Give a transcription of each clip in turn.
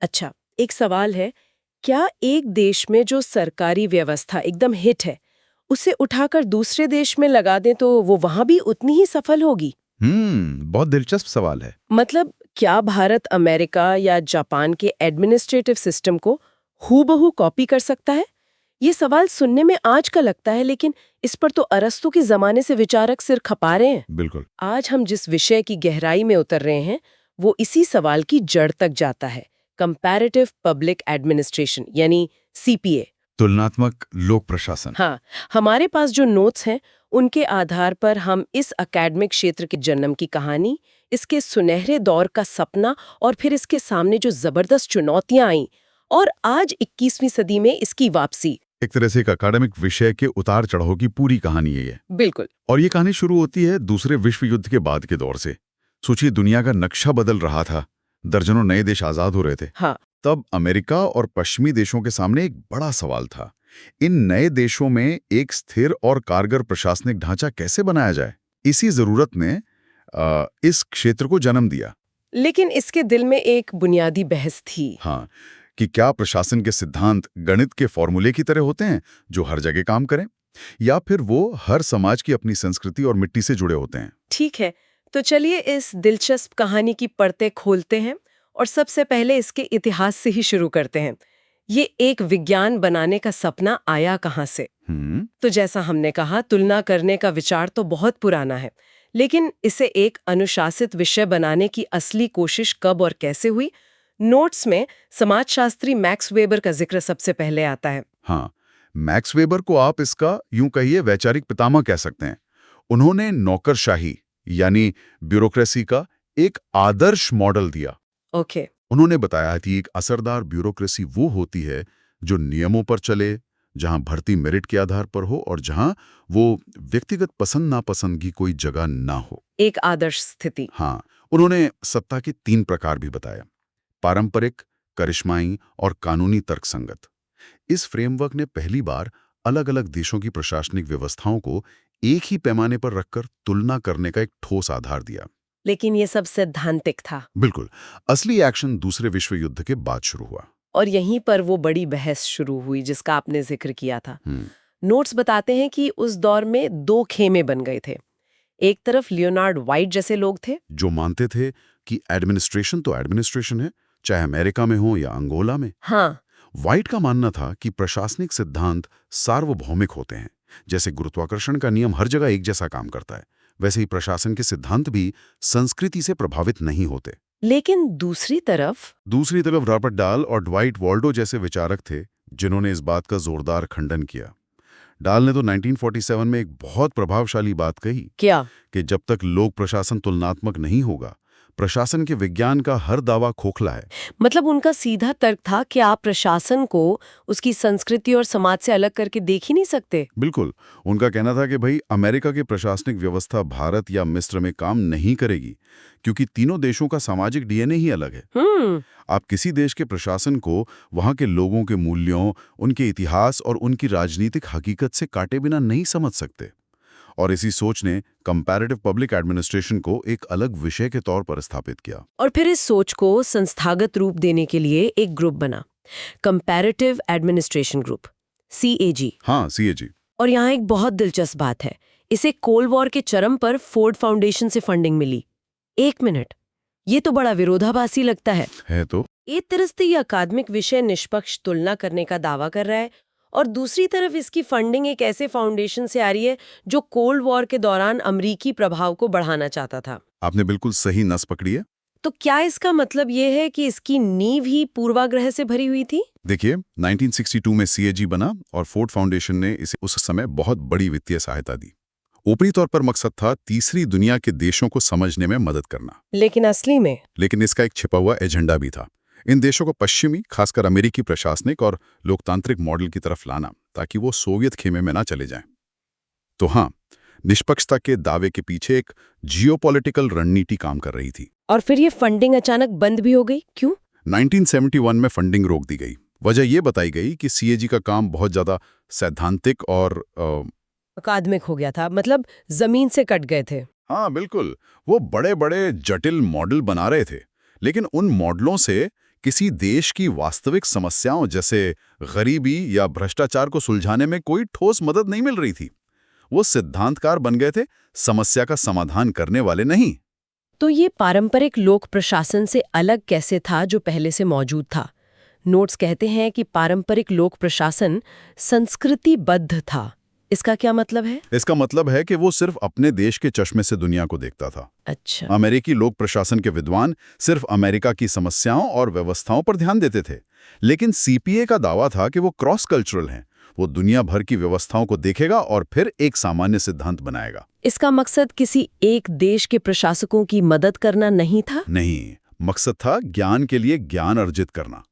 अच्छा, एक सवाल है, क्या एक देश में जो सरकारी व्यवस्था एकदम हिट है, उसे उठाकर दूसरे देश में लगा दें तो वो वहां भी उतनी ही सफल होगी? बहुत दिलचस्प सवाल है। मतलब क्या भारत अमेरिका या जापान के एडमिनिस्ट्रेटिव सिस्टम को हूबहू कॉपी कर सकता है? ये सवाल सुनने में आज का लगता है, लेकिन इस पर तो अरस्तू के जमाने से विचारक सिर खपा रहे हैं। बिल्कुल। आज हम जिस विषय की गहराई में उतर रहे हैं, वो इसी सवाल की जड़ तक जाता है। कंपैरेटिव पब्लिक एडमिनिस्ट्रेशन यानी सीपीए। तुलनात्मक लोक प्रशासन। हाँ, हमारे पास जो नोट्स हैं, उनके आधार पर हम इस अकेडमिक क्षेत्र के जन्म की कहानी, इसके सुनहरे दौर का सपना और फिर इसके सामने जो जबरदस्त चुनौतियां आईं और आज 21वीं सदी में इसकी वापसी। एक तरह से एक अकादमिक विषय के उतार चढ़ाव की पूरी कहानी है ये। बिल्कुल। और ये कहानी शुरू होती है दूसरे विश्व युद्ध के बाद के दौर से। सोचिए, दुनिया का नक्शा बदल रहा था, दर्जनों नए देश आजाद हो रहे थे। हाँ। तब अमेरिका और पश्चिमी देशों के सामने एक बड़ा सवाल था। इन नए देशों में एक स्थिर और कारगर प्रशासनिक ढांचा कैसे बनाया जाए। इसी जरूरत ने इस क्षेत्र को जन्म दिया। लेकिन इसके दिल में एक बुनियादी बहस थी। हाँ, कि क्या प्रशासन के सिद्धांत गणित के फॉर्मूले की तरह होते हैं जो हर जगह काम करें, या फिर वो हर समाज की अपनी संस्कृति और मिट्टी से जुड़े होते हैं। ठीक है, तो चलिए इस दिलचस्प कहानी की परतें खोलते हैं और सबसे पहले इसके इतिहास से ही शुरू करते हैं। ये एक विज्ञान बनाने का सपना आया कहाँ से? तो जैसा हमने कहा, तुलना करने का विचार तो बहुत पुराना है, लेकिन इसे एक अनुशासित विषय बनाने की असली कोशिश कब और कैसे हुई? नोट्स में समाजशास्त्री मैक्स वेबर का जिक्र सबसे पहले आता है। हाँ, मैक्स वेबर को आप इसका यूं कहिए वैचारिक पितामह कह सकते हैं। उन्होंने नौकरशाही यानी ब्यूरोक्रेसी का एक आदर्श मॉडल दिया। ओके। उन्होंने बताया कि एक असरदार ब्यूरोक्रेसी वो होती है जो नियमों पर चले, जहां भर्ती मेरिट के आधार पर हो और जहां वो व्यक्तिगत पसंद नापसंद की कोई जगह ना हो। एक आदर्श स्थिति। हाँ, उन्होंने सत्ता के 3 प्रकार भी बताया: पारंपरिक, करिश्माई और कानूनी तर्कसंगत। इस फ्रेमवर्क ने पहली बार अलग-अलग देशों की प्रशासनिक व्यवस्थाओं को एक ही पैमाने पर रखकर तुलना करने का एक ठोस आधार दिया। लेकिन ये सब सैद्धांतिक था। बिल्कुल। असली एक्शन दूसरे विश्व युद्ध के बाद शुरू हुआ। और यहीं पर वो बड़ी बहस शुरू हुई जिसका आपने जिक्र किया था। हम्म, नोट्स बताते हैं कि उस दौर में 2 खेमे बन गए थे। एक तरफ लियोनार्ड वाइट जैसे लोग थे जो मानते थे कि एडमिनिस्ट्रेशन तो एडमिनिस्ट्रेशन है, चाहे अमेरिका में हो या अंगोला में। हाँ। व्हाइट का मानना था कि प्रशासनिक सिद्धांत सार्वभौमिक होते हैं। जैसे गुरुत्वाकर्षण का नियम हर जगह एक जैसा काम करता है, वैसे ही प्रशासन के सिद्धांत भी संस्कृति से प्रभावित नहीं होते। लेकिन दूसरी तरफ रॉबर्ट डाल और ड्वाइट वॉल्डो जैसे विचारक थे, जिन्होंने इस बात का जोरदार खंडन किया। डाल ने तो 1947 में एक बहुत प्रभावशाली बात कही। क्या? कि जब तक लोक प्रशासन तुलनात्मक नहीं होगा, प्रशासन के विज्ञान का हर दावा खोखला है। मतलब उनका सीधा तर्क था कि आप प्रशासन को उसकी संस्कृति और समाज से अलग करके देख ही नहीं सकते। बिल्कुल। उनका कहना था कि भाई, अमेरिका की प्रशासनिक व्यवस्था भारत या मिस्र में काम नहीं करेगी, क्योंकि तीनों देशों का सामाजिक डीएनए ही अलग है। आप किसी देश के प्रशासन को वहां के लोगों के मूल्यों, उनके इतिहास और उनकी राजनीतिक हकीकत से काटे बिना नहीं समझ सकते। और इसी सोच ने कंपैरेटिव पब्लिक एडमिनिस्ट्रेशन को एक अलग विषय के तौर पर स्थापित किया। और फिर इस सोच को संस्थागत रूप देने के लिए एक ग्रुप बना, कंपैरेटिव एडमिनिस्ट्रेशन ग्रुप, CAG। हाँ, CAG। और यहाँ एक बहुत दिलचस्प बात है, इसे कोल्ड वॉर के चरम पर फोर्ड फाउंडेशन से फंडिंग मिली। एक मिनट, ये तो बड़ा विरोधाभासी लगता है तो एक तरह से ये अकादमिक विषय निष्पक्ष तुलना करने का दावा कर रहा है, और दूसरी तरफ इसकी फंडिंग एक ऐसे फाउंडेशन से आ रही है जो कोल्ड वॉर के दौरान अमेरिकी प्रभाव को बढ़ाना चाहता था। आपने बिल्कुल सही नस पकड़ी है। तो क्या इसका मतलब ये है कि इसकी नींव ही पूर्वाग्रह से भरी हुई थी? देखिए, 1962 में CAG बना और फोर्ड फाउंडेशन ने इसे उस समय बहुत बड़ी वित्तीय सहायता दी। ऊपरी तौर पर मकसद था तीसरी दुनिया के देशों को समझने में मदद करना। लेकिन इसका एक छिपा हुआ एजेंडा भी था। इन देशों को पश्चिमी, खासकर अमेरिकी प्रशासनिक और लोकतांत्रिक मॉडल की तरफ लाना, ताकि वो सोवियत खेमे में ना चले जाएं। तो हाँ, निष्पक्षता के दावे के पीछे एक जियोपॉलिटिकल रणनीति काम कर रही थी। और फिर ये फंडिंग अचानक बंद भी हो गई, क्यों? 1971 में फंडिंग रोक दी गई। वजह ये बताई गई कि CAG का काम बहुत ज्यादा सैद्धांतिक और अकादमिक हो गया था, मतलब जमीन से कट गए थे। हाँ बिल्कुल, वो बड़े बड़े जटिल मॉडल बना रहे थे, लेकिन उन मॉडलों से किसी देश की वास्तविक समस्याओं जैसे गरीबी या भ्रष्टाचार को सुलझाने में कोई ठोस मदद नहीं मिल रही थी। वो सिद्धांतकार बन गए थे, समस्या का समाधान करने वाले नहीं। तो ये पारंपरिक लोक प्रशासन से अलग कैसे था जो पहले से मौजूद था? नोट्स कहते हैं कि पारंपरिक लोक प्रशासन संस्कृतिबद्ध था। इसका क्या मतलब है? इसका मतलब है कि वो सिर्फ अपने देश के चश्मे से दुनिया को देखता था। अच्छा। अमेरिकी लोक प्रशासन के विद्वान सिर्फ अमेरिका की समस्याओं और व्यवस्थाओं पर ध्यान देते थे, लेकिन सीपीए का दावा था कि वो क्रॉस कल्चरल हैं। वो दुनिया भर की व्यवस्थाओं को देखेगा और फिर एक सामान्य सिद्धांत बनाएगा। इसका मकसद किसी एक देश के प्रशासकों की मदद करना नहीं था? नहीं, मकसद था ज्ञान के लिए ज्ञान अर्जित करना।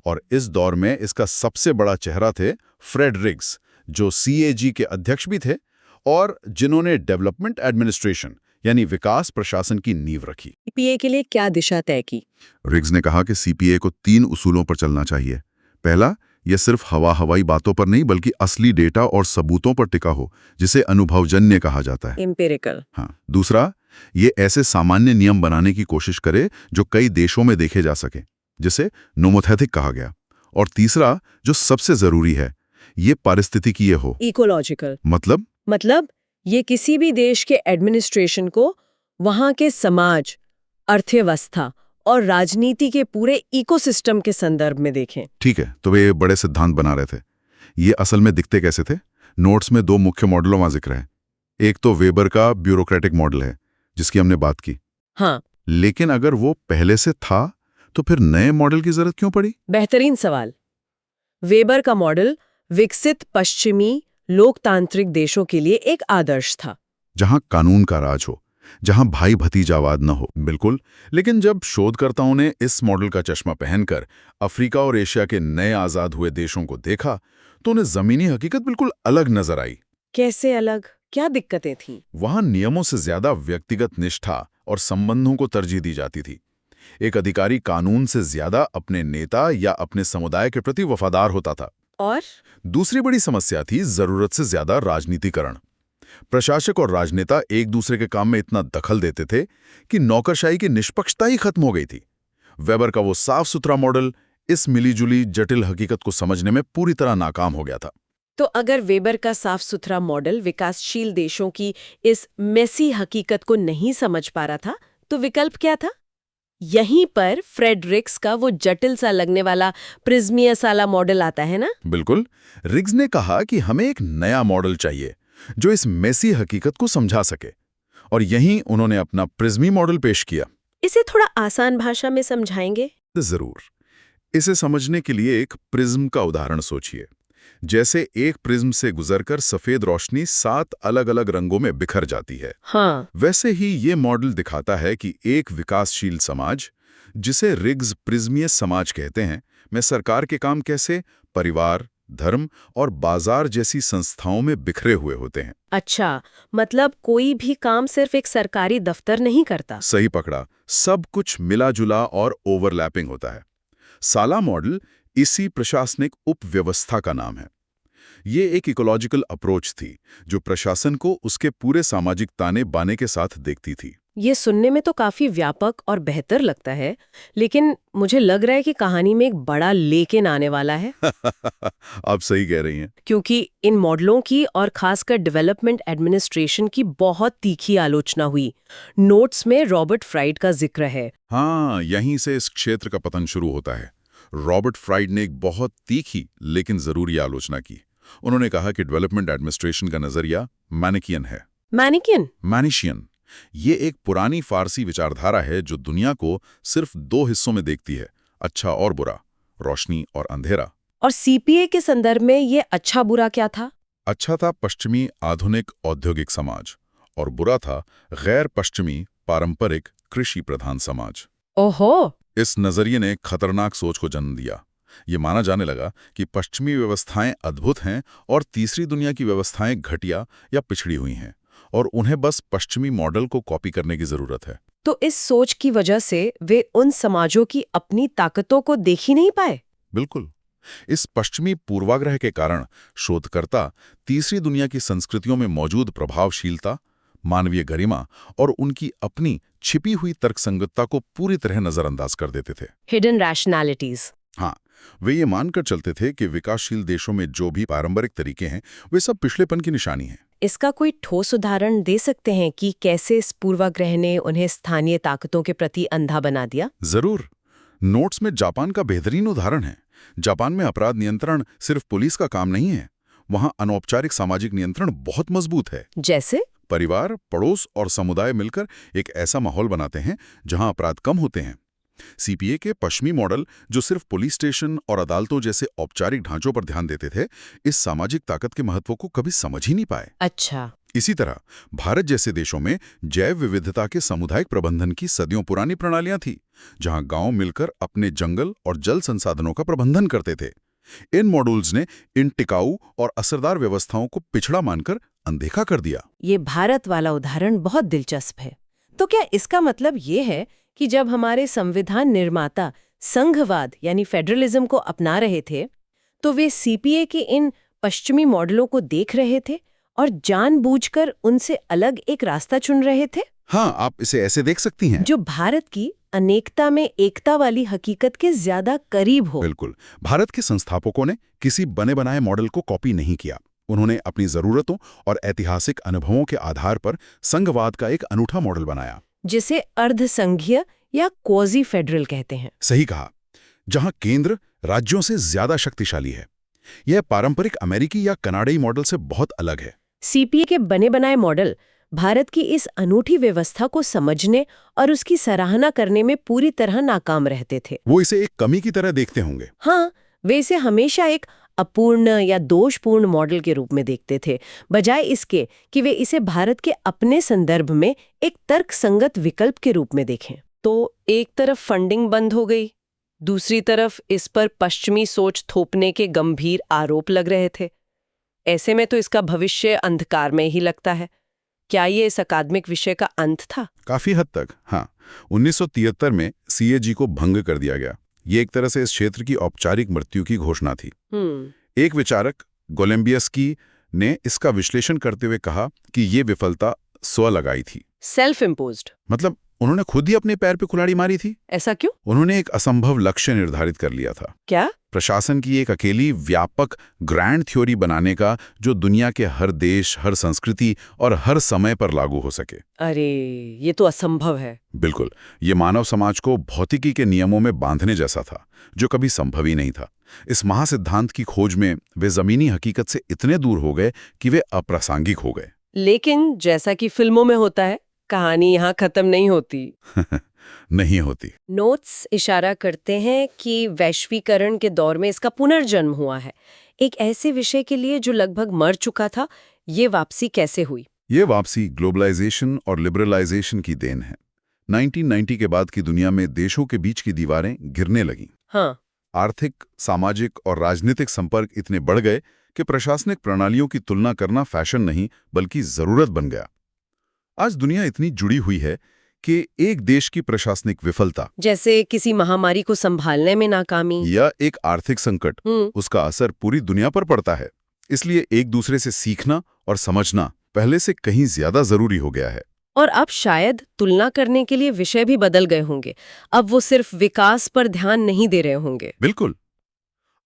और इस दौर में इसका सबसे बड़ा चेहरा थे फ्रेड रिग्स, जो सीएजी के अध्यक्ष भी थे और जिन्होंने डेवलपमेंट एडमिनिस्ट्रेशन यानी विकास प्रशासन की नींव रखी। सीपीए के लिए क्या दिशा तय की? रिग्स ने कहा कि सीपीए को 3 उसूलों पर चलना चाहिए। पहला, यह सिर्फ हवाई बातों पर नहीं बल्कि असली डेटा और सबूतों पर टिका हो, जिसे अनुभवजन्य कहा जाता है। एम्पिरिकल। हाँ। दूसरा, ये ऐसे सामान्य नियम बनाने की कोशिश करे जो कई देशों में देखे जा सके, जिसे नोमोथेटिक कहा गया। और तीसरा, जो सबसे जरूरी है, ये पारिस्थितिकीय हो। इकोलॉजिकल। मतलब ये किसी भी देश के एडमिनिस्ट्रेशन को वहां के समाज, अर्थव्यवस्था और राजनीति के पूरे इकोसिस्टम के संदर्भ में देखें। ठीक है, तो वे बड़े सिद्धांत बना रहे थे। ये असल में दिखते कैसे थे? नोट्स में 2 मुख्य मॉडलों का जिक्र है। एक तो वेबर का ब्यूरोक्रेटिक मॉडल है, जिसकी हमने बात की। हाँ। लेकिन अगर वो पहले से था, तो फिर नए मॉडल की जरूरत क्यों पड़ी? बेहतरीन सवाल। वेबर का मॉडल विकसित पश्चिमी लोकतांत्रिक देशों के लिए एक आदर्श था, जहां कानून का राज हो, जहां भाई भतीजावाद न हो। बिल्कुल। लेकिन जब शोधकर्ताओं ने इस मॉडल का चश्मा पहनकर अफ्रीका और एशिया के नए आजाद हुए देशों को देखा, तो उन्हें जमीनी हकीकत बिल्कुल अलग नजर आई। कैसे अलग? क्या दिक्कतें थीं? वहां नियमों से ज्यादा व्यक्तिगत निष्ठा और संबंधों को तरजीह दी जाती थी। एक अधिकारी कानून से ज्यादा अपने नेता या अपने समुदाय के प्रति वफादार होता था। और दूसरी बड़ी समस्या थी जरूरत से ज्यादा राजनीतिकरण। प्रशासक और राजनेता एक दूसरे के काम में इतना दखल देते थे कि नौकरशाही की निष्पक्षता ही खत्म हो गई थी। वेबर का वो साफ सुथरा मॉडल इस मिलीजुली जटिल हकीकत को समझने में पूरी तरह नाकाम हो गया था। तो अगर वेबर का साफ सुथरा मॉडल विकासशील देशों की इस मेसी हकीकत को नहीं समझ पा रहा था, तो विकल्प क्या था? यहीं पर फ्रेड रिग्स का वो जटिल सा लगने वाला प्रिज्मियस वाला मॉडल आता है ना? बिल्कुल। रिग्स ने कहा कि हमें एक नया मॉडल चाहिए जो इस मेसी हकीकत को समझा सके, और यहीं उन्होंने अपना प्रिज्मी मॉडल पेश किया। इसे थोड़ा आसान भाषा में समझाएंगे? जरूर। इसे समझने के लिए एक प्रिज्म का उदाहरण सोचिए। जैसे एक प्रिज्म से गुजरकर सफेद रोशनी 7 अलग-अलग रंगों में बिखर जाती है। हाँ। वैसे ही ये मॉडल दिखाता है कि एक विकासशील समाज, जिसे रिग्स प्रिज्मीय समाज कहते हैं, में सरकार के काम कैसे परिवार, धर्म और बाजार जैसी संस्थाओं में बिखरे हुए होते हैं। अच्छा, मतलब कोई भी काम सिर्फ एक सरकारी दफ्तर नहीं करता। सही पकड़ा। सब कुछ मिला जुला और ओवरलैपिंग होता है। साला मॉडल इसी प्रशासनिक उपव्यवस्था का नाम है। ये एक इकोलॉजिकल अप्रोच थी जो प्रशासन को उसके पूरे सामाजिक ताने बाने के साथ देखती थी। ये सुनने में तो काफी व्यापक और बेहतर लगता है, लेकिन मुझे लग रहा है कि कहानी में एक बड़ा लेकिन आने वाला है। आप सही कह रही हैं। क्योंकि इन मॉडलों की और खासकर डेवलपमेंट एडमिनिस्ट्रेशन की बहुत तीखी आलोचना हुई। नोट्स में रॉबर्ट फ्राइड का जिक्र है। हाँ, यहीं से इस क्षेत्र का पतन शुरू होता है। रॉबर्ट फ्राइड ने एक बहुत तीखी लेकिन जरूरी आलोचना की। उन्होंने कहा कि डेवलपमेंट एडमिनिस्ट्रेशन का नजरिया मैनिकियन है। मैनिशियन। ये एक पुरानी फारसी विचारधारा है जो दुनिया को सिर्फ 2 हिस्सों में देखती है, अच्छा और बुरा, रोशनी और अंधेरा। और सीपीए के संदर्भ में ये अच्छा बुरा क्या था? अच्छा था पश्चिमी आधुनिक औद्योगिक समाज, और बुरा था गैर पश्चिमी पारंपरिक कृषि प्रधान समाज। ओहो! इस नजरिए ने खतरनाक सोच को जन्म दिया। ये माना जाने लगा कि पश्चिमी व्यवस्थाएं अद्भुत हैं और तीसरी दुनिया की व्यवस्थाएं घटिया या पिछड़ी हुई हैं, और उन्हें बस पश्चिमी मॉडल को कॉपी करने की जरूरत है। तो इस सोच की वजह से वे उन समाजों की अपनी ताकतों को देख ही नहीं पाए। बिल्कुल। इस पश्चिमी पूर्वाग्रह के कारण शोधकर्ता तीसरी दुनिया की संस्कृतियों में मौजूद प्रभावशीलता, मानवीय गरिमा और उनकी अपनी छिपी हुई तर्कसंगतता को पूरी तरह नजरअंदाज कर देते थे। हिडन रैशनैलिटीज। हाँ, वे ये मानकर चलते थे कि विकासशील देशों में जो भी पारंपरिक तरीके हैं वे सब पिछलेपन की निशानी है। इसका कोई ठोस उदाहरण दे सकते हैं कि कैसे इस पूर्वाग्रह ने उन्हें स्थानीय ताकतों के प्रति अंधा बना दिया? जरूर। नोट्स में जापान का बेहतरीन उदाहरण है। जापान में अपराध नियंत्रण सिर्फ पुलिस का काम नहीं है, वहां अनौपचारिक सामाजिक नियंत्रण बहुत मजबूत है। जैसे परिवार, पड़ोस और समुदाय मिलकर एक ऐसा माहौल बनाते हैं जहां अपराध कम होते हैं। सीपीए के पश्चिमी मॉडल, जो सिर्फ पुलिस स्टेशन और अदालतों जैसे औपचारिक ढांचों पर ध्यान देते थे, इस सामाजिक ताकत के महत्व को कभी समझ ही नहीं पाए। अच्छा। इसी तरह भारत जैसे देशों में जैव विविधता के सामुदायिक प्रबंधन की सदियों पुरानी प्रणालियां थी, जहां गांव मिलकर अपने जंगल और जल संसाधनों का प्रबंधन करते थे। इन मॉड्यूल्स ने इन टिकाऊ और असरदार व्यवस्थाओं को पिछड़ा मानकर अनदेखा कर दिया। ये भारत वाला उदाहरण बहुत दिलचस्प है। तो क्या इसका मतलब ये है कि जब हमारे संविधान निर्माता संघवाद यानी फेडरलिज्म को अपना रहे थे, तो वे सीपीए के इन पश्चिमी मॉडलों को देख रहे थे और जानबूझकर उनसे अलग एक रास्ता चुन रहे थे? हाँ, आप इसे ऐसे देख सकती हैं, जो भारत की अनेकता में एकता वाली हकीकत के ज्यादा करीब हो। बिल्कुल। भारत के संस्थापकों ने किसी बने बनाए मॉडल को कॉपी नहीं किया। उन्होंने अपनी जरूरतों और ऐतिहासिक अनुभवों के आधार पर संघवाद का एक अनूठा मॉडल बनाया, जिसे अर्धसंघीय या क्वाजी फेडरल कहते हैं। सही कहा, जहां केंद्र राज्यों से ज्यादा शक्तिशाली है। यह पारंपरिक अमेरिकी या कनाडाई मॉडल से बहुत अलग है। सीपीए के बने बनाए मॉडल भारत की इस अनूठी व्यवस्था को समझने और उसकी सराहना करने में पूरी तरह नाकाम रहते थे। वो इसे एक कमी की तरह देखते होंगे। हाँ, वे इसे हमेशा एक अपूर्ण या दोषपूर्ण मॉडल के रूप में देखते थे, बजाय इसके कि वे इसे भारत के अपने संदर्भ में एक तर्कसंगत विकल्प के रूप में देखें। तो एक तरफ फंडिंग बंद हो गई, दूसरी तरफ इस पर पश्चिमी सोच थोपने के गंभीर आरोप लग रहे थे। ऐसे में तो इसका भविष्य अंधकार में ही लगता है। क्या ये इस अकादमिक विषय का अंत था? काफी हद तक, हाँ। 1973 में सीएजी को भंग कर दिया गया। ये एक तरह से इस क्षेत्र की औपचारिक मृत्यु की घोषणा थी। एक विचारक गोलेम्बियस्की ने इसका विश्लेषण करते हुए कहा कि ये विफलता स्व लगाई थी। सेल्फ इम्पोज्ड, मतलब उन्होंने खुद ही अपने पैर पे कुल्हाड़ी मारी थी। ऐसा क्यों? उन्होंने एक असंभव लक्ष्य निर्धारित कर लिया था। क्या? प्रशासन की एक अकेली व्यापक ग्रैंड थ्योरी बनाने का, जो दुनिया के हर देश, हर संस्कृति और हर समय पर लागू हो सके। अरे, ये तो असंभव है। बिल्कुल। ये मानव समाज को भौतिकी के नियमों में बांधने जैसा था, जो कभी संभव ही नहीं था। इस महासिद्धांत की खोज में वे जमीनी हकीकत से इतने दूर हो गए कि वे अप्रासंगिक हो गए। लेकिन जैसा कि फिल्मों में होता है, कहानी यहाँ खत्म नहीं होती। नहीं होती। नोट्स इशारा करते हैं कि वैश्वीकरण के दौर में इसका पुनर्जन्म हुआ है। एक ऐसे विषय के लिए जो लगभग मर चुका था, ये वापसी कैसे हुई? ये वापसी ग्लोबलाइजेशन और लिबरलाइजेशन की देन है। 1990 के बाद की दुनिया में देशों के बीच की दीवारें गिरने लगीं। हाँ। आर्थिक, सामाजिक और राजनीतिक संपर्क इतने बढ़ गए कि प्रशासनिक प्रणालियों की तुलना करना फैशन नहीं बल्कि जरूरत बन गया। आज दुनिया इतनी जुड़ी हुई है कि एक देश की प्रशासनिक विफलता, जैसे किसी महामारी को संभालने में नाकामी या एक आर्थिक संकट, उसका असर पूरी दुनिया पर पड़ता है। इसलिए एक दूसरे से सीखना और समझना पहले से कहीं ज्यादा जरूरी हो गया है। और अब शायद तुलना करने के लिए विषय भी बदल गए होंगे। अब वो सिर्फ विकास पर ध्यान नहीं दे रहे होंगे। बिल्कुल।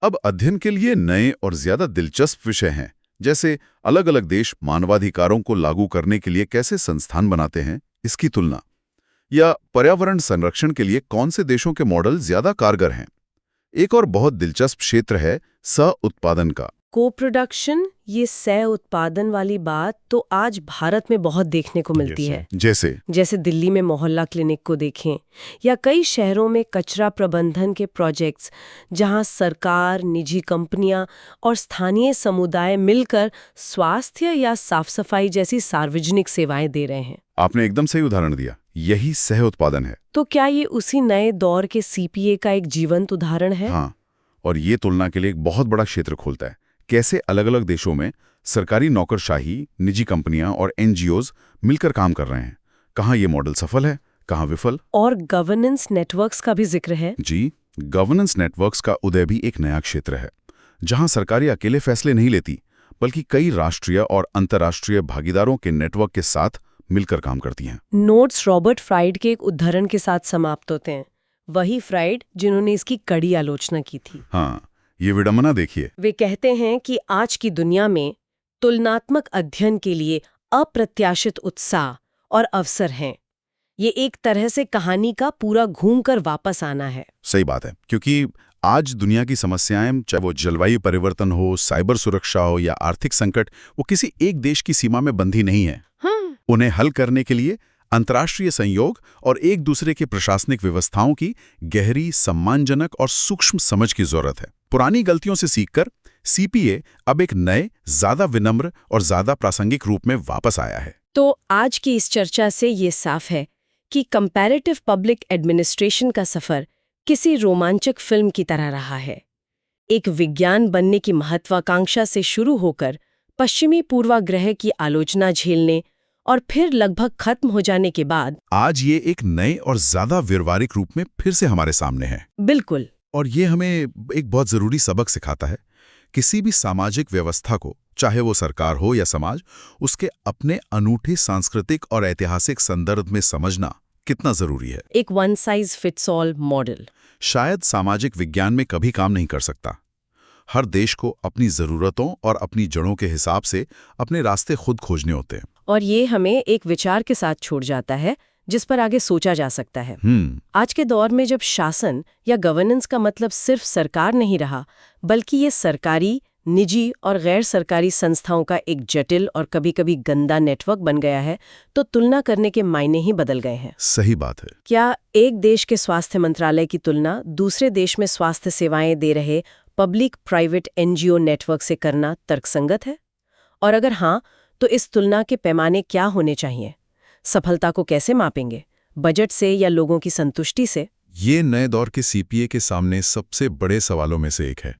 अब अध्ययन के लिए नए और ज्यादा दिलचस्प विषय हैं, जैसे अलग अलग देश मानवाधिकारों को लागू करने के लिए कैसे संस्थान बनाते हैं, इसकी तुलना, या पर्यावरण संरक्षण के लिए कौन से देशों के मॉडल ज्यादा कारगर हैं। एक और बहुत दिलचस्प क्षेत्र है सह-उत्पादन का। को प्रोडक्शन, ये सह उत्पादन वाली बात तो आज भारत में बहुत देखने को मिलती है। जैसे दिल्ली में मोहल्ला क्लिनिक को देखें, या कई शहरों में कचरा प्रबंधन के प्रोजेक्ट्स, जहां सरकार, निजी कंपनियां और स्थानीय समुदाय मिलकर स्वास्थ्य या साफ सफाई जैसी सार्वजनिक सेवाएं दे रहे हैं। आपने एकदम सही उदाहरण दिया। यही सह उत्पादन है। तो क्या ये उसी नए दौर के सीपीए का एक जीवंत उदाहरण है? हाँ, और ये तुलना के लिए एक बहुत बड़ा क्षेत्र खोलता है। कैसे अलग अलग देशों में सरकारी नौकरशाही, निजी कंपनियां और एनजीओज मिलकर काम कर रहे हैं। कहाँ ये मॉडल सफल है, कहाँ विफल। और गवर्नेंस नेटवर्क्स का भी जिक्र है। जी, गवर्नेंस नेटवर्क्स का उदय भी एक नया क्षेत्र है, जहां सरकारें अकेले फैसले नहीं लेती, बल्कि कई राष्ट्रीय और अंतर्राष्ट्रीय भागीदारों के नेटवर्क के साथ मिलकर काम करती हैं। नोट्स रॉबर्ट फ्राइड के एक उद्धरण के साथ समाप्त होते हैं, वही फ्राइड जिन्होंने इसकी कड़ी आलोचना की थी। हाँ, ये विडंबना देखिए। वे कहते हैं कि आज की दुनिया में तुलनात्मक अध्ययन के लिए अप्रत्याशित उत्साह और अवसर हैं। ये एक तरह से कहानी का पूरा घूमकर वापस आना है। सही बात है, क्योंकि आज दुनिया की समस्याएं, चाहे वो जलवायु परिवर्तन हो, साइबर सुरक्षा हो या आर्थिक संकट, वो किसी एक देश की सीमा में बंधी नहीं है। उन्हें हल करने के लिए अंतर्राष्ट्रीय संयोग और एक दूसरे के प्रशासनिक व्यवस्थाओं की गहरी, सम्मानजनक और सूक्ष्म समझ की जरूरत है। पुरानी गलतियों से सीखकर सीपीए अब एक नए, ज्यादा विनम्र और ज्यादा प्रासंगिक रूप में वापस आया है। तो आज की इस चर्चा से ये साफ है कि कंपैरेटिव पब्लिक एडमिनिस्ट्रेशन का सफर किसी रोमांचक फिल्म की तरह रहा है। एक विज्ञान बनने की महत्वाकांक्षा से शुरू होकर पश्चिमी पूर्वाग्रह की आलोचना झेलने और फिर लगभग खत्म हो जाने के बाद आज ये एक नए और ज्यादा व्यवहारिक रूप में फिर से हमारे सामने है। बिल्कुल। और ये हमें एक बहुत जरूरी सबक सिखाता है। किसी भी सामाजिक व्यवस्था को, चाहे वो सरकार हो या समाज, उसके अपने अनूठे सांस्कृतिक और ऐतिहासिक संदर्भ में समझना कितना जरूरी है। एक one size fits all model शायद सामाजिक विज्ञान में कभी काम नहीं कर सकता। हर देश को अपनी जरूरतों और अपनी जड़ों के हिसाब से अपने रास्ते खुद खोजने होते हैं। और ये हमें एक विचार के साथ छोड़ जाता है जिस पर आगे सोचा जा सकता है। आज के दौर में जब शासन या गवर्नेंस का मतलब सिर्फ सरकार नहीं रहा, बल्कि ये सरकारी, निजी और गैर सरकारी संस्थाओं का एक जटिल और कभी-कभी गंदा नेटवर्क बन गया है, तो तुलना करने के मायने ही बदल गए हैं। सही बात है। क्या एक देश के स्वास्थ्य मंत्रालय की तुलना दूसरे देश में स्वास्थ्य सेवाएं दे रहे पब्लिक प्राइवेट एनजीओ नेटवर्क से करना तर्कसंगत है? और अगर हाँ, तो इस तुलना के पैमाने क्या होने चाहिए? सफलता को कैसे मापेंगे? बजट से या लोगों की संतुष्टि से? ये नए दौर के सीपीए के सामने सबसे बड़े सवालों में से एक है।